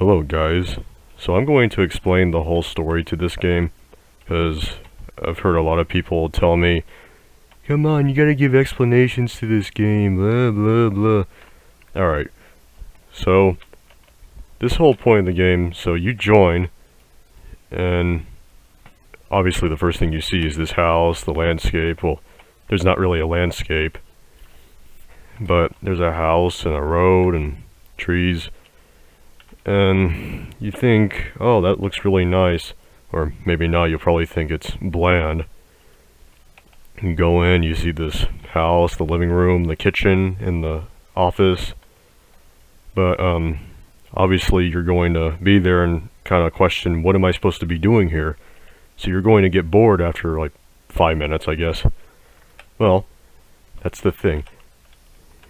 Hello guys. So I'm going to explain the whole story to this game, because I've heard a lot of people tell me, come on, you gotta give explanations to this game, blah blah blah. Alright, so this whole point of the game, so you join, and obviously the first thing you see is this house, the landscape. Well, there's not really a landscape, but there's a house and a road and trees. And you think, oh, that looks really nice. Or maybe not, you'll probably think it's bland. You go in, you see this house, the living room, the kitchen, and the office. But, obviously you're going to be there and kind of question, what am I supposed to be doing here? So you're going to get bored after, like, 5 minutes, I guess. Well, that's the thing.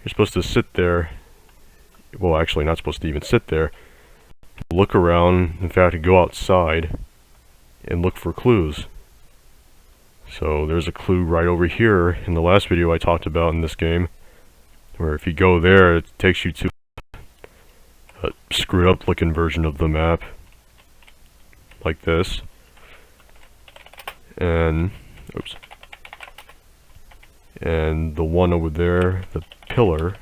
You're supposed to sit there. Well, actually, not supposed to even sit there. Look around, in fact, go outside and look for clues. So there's a clue right over here in the last video I talked about in this game, where if you go there, it takes you to a screwed up looking version of the map, like this. And, oops. And the one over there, the pillar,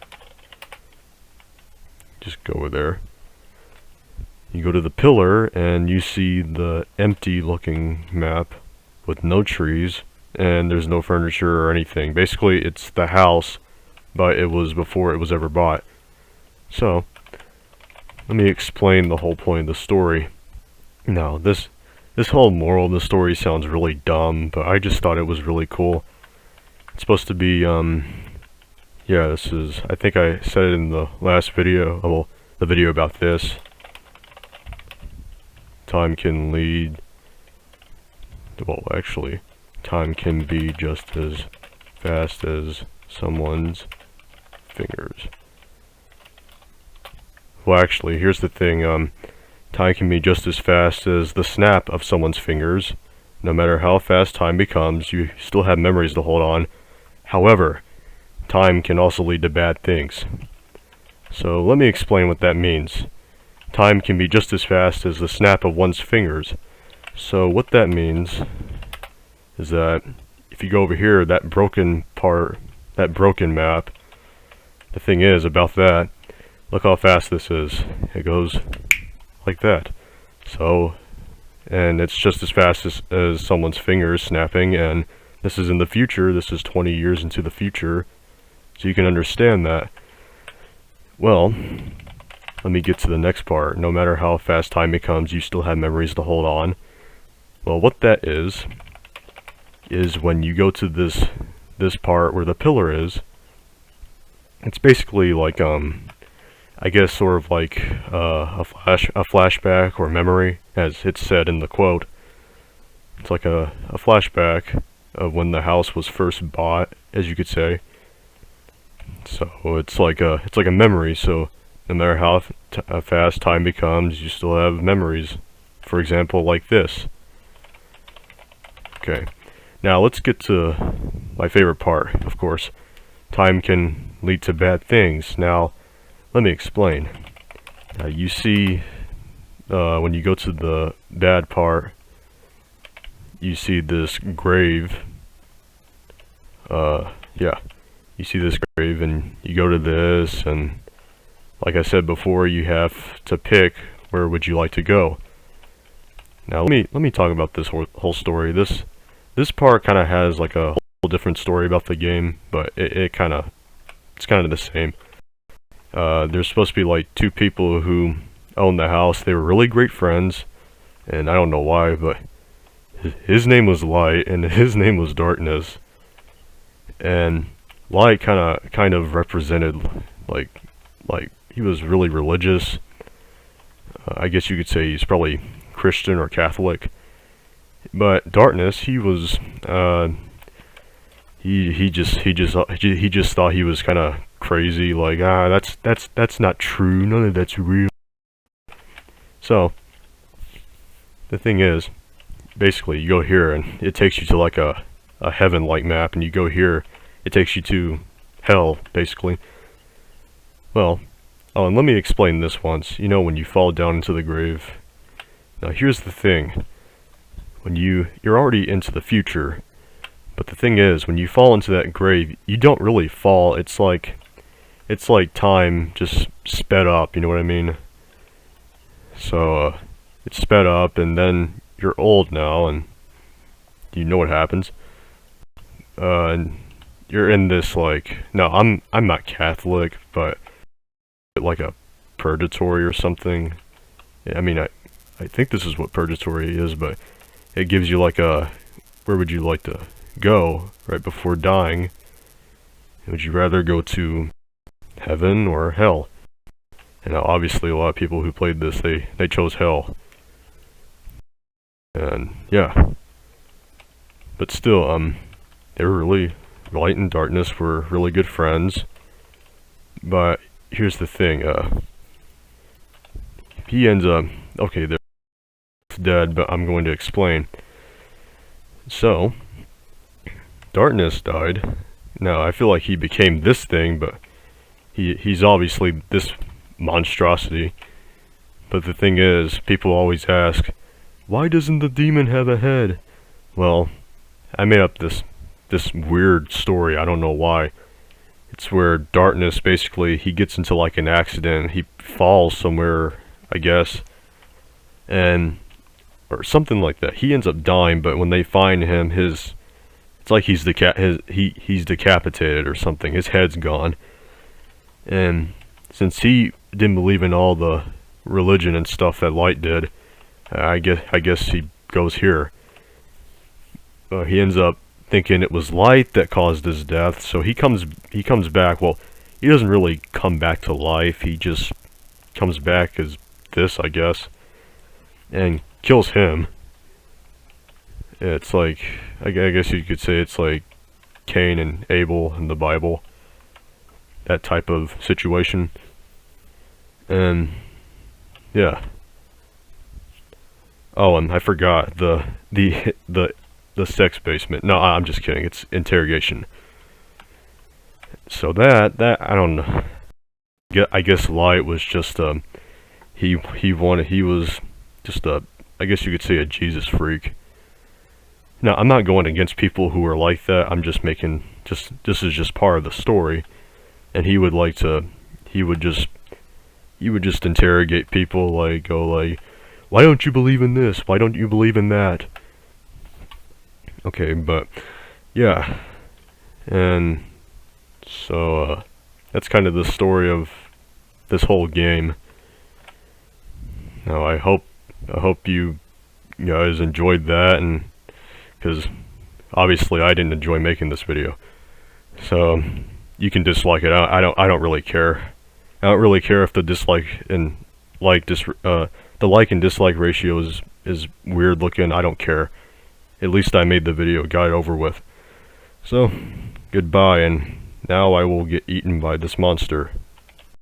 just go over there. You go to the pillar and you see the empty looking map with no trees and there's no furniture or anything. Basically it's the house, but it was before it was ever bought. So let me explain the whole point of the story. Now this whole moral of the story sounds really dumb, but I just thought it was really cool. It's supposed to be yeah, this is, I think I said it in the last video, well, the video about this. Time can lead, well actually, time can be just as fast as someone's fingers. Well actually, here's the thing, time can be just as fast as the snap of someone's fingers. No matter how fast time becomes, you still have memories to hold on. However, time can also lead to bad things. So let me explain what that means. Time can be just as fast as the snap of one's fingers. So what that means is that if you go over here, that broken part, that broken map, the thing is about that, look how fast this is. It goes like that. So, and it's just as fast as someone's fingers snapping, and this is in the future, this is 20 years into the future, so you can understand that. Well, let me get to the next part. No matter how fast time becomes, you still have memories to hold on. Well, what that is when you go to this part where the pillar is, it's basically like I guess sort of like a flashback or memory, as it's said in the quote. It's like a flashback of when the house was first bought, as you could say. So it's like a memory. So no matter how fast time becomes, you still have memories. For example, like this. Okay, now let's get to my favorite part, of course. Time can lead to bad things. Now, let me explain. You see, when you go to the bad part, you see this grave. Yeah, you see this grave, and you go to this, and like I said before, you have to pick where would you like to go. Now let me talk about this whole story. This part kind of has like a whole different story about the game, but it's kind of the same. There's supposed to be like two people who owned the house. They were really great friends, and I don't know why, but his name was Light and his name was Darkness. And Light kind of represented like he was really religious. I guess you could say he's probably Christian or Catholic. But Darkness, he was he just thought he was kind of crazy, like that's not true, none of that's real. So the thing is, basically you go here and it takes you to like a heaven-like map, and you go here, it takes you to hell, basically. Well, Oh, and let me explain this once. You know, when you fall down into the grave. Now, here's the thing. When you're already into the future, but the thing is, when you fall into that grave, you don't really fall. It's like time just sped up. You know what I mean? So it's sped up, and then you're old now, and you know what happens. And you're in this like, no, I'm not Catholic, but like a purgatory or something. I mean, I think this is what purgatory is, but it gives you like a, where would you like to go right before dying? Would you rather go to heaven or hell? And obviously a lot of people who played this, they chose hell. And yeah. But still, they were really, light and darkness were really good friends. But here's the thing, he ends up, okay, they're dead, but I'm going to explain. So, Darkness died. Now, I feel like he became this thing, but he's obviously this monstrosity. But the thing is, people always ask, why doesn't the demon have a head? Well, I made up this weird story, I don't know why. It's where Darkness, basically, he gets into like an accident, he falls somewhere, I guess, and, or something like that. He ends up dying, but when they find him, it's like he's he's decapitated or something, his head's gone. And since he didn't believe in all the religion and stuff that Light did, I guess he goes here. He ends up thinking it was Light that caused his death, so he comes back. Well, he doesn't really come back to life, he just comes back as this, I guess, and kills him. It's like, I guess you could say it's like Cain and Abel in the Bible, that type of situation. And yeah. Oh, and I forgot the sex basement. No, I'm just kidding. It's interrogation. So that I don't know. I guess Light was just he was just I guess you could say a Jesus freak. Now, I'm not going against people who are like that. I'm just making this is just part of the story. And he would just interrogate people, like go like, why don't you believe in this? Why don't you believe in that? Okay, but yeah, and so that's kind of the story of this whole game. Now I hope you guys enjoyed that, and because obviously I didn't enjoy making this video, so you can dislike it. I don't really care. I don't really care if the dislike and the like and dislike ratio is weird looking. I don't care. At least I made the video, got it over with. So, goodbye, and now I will get eaten by this monster.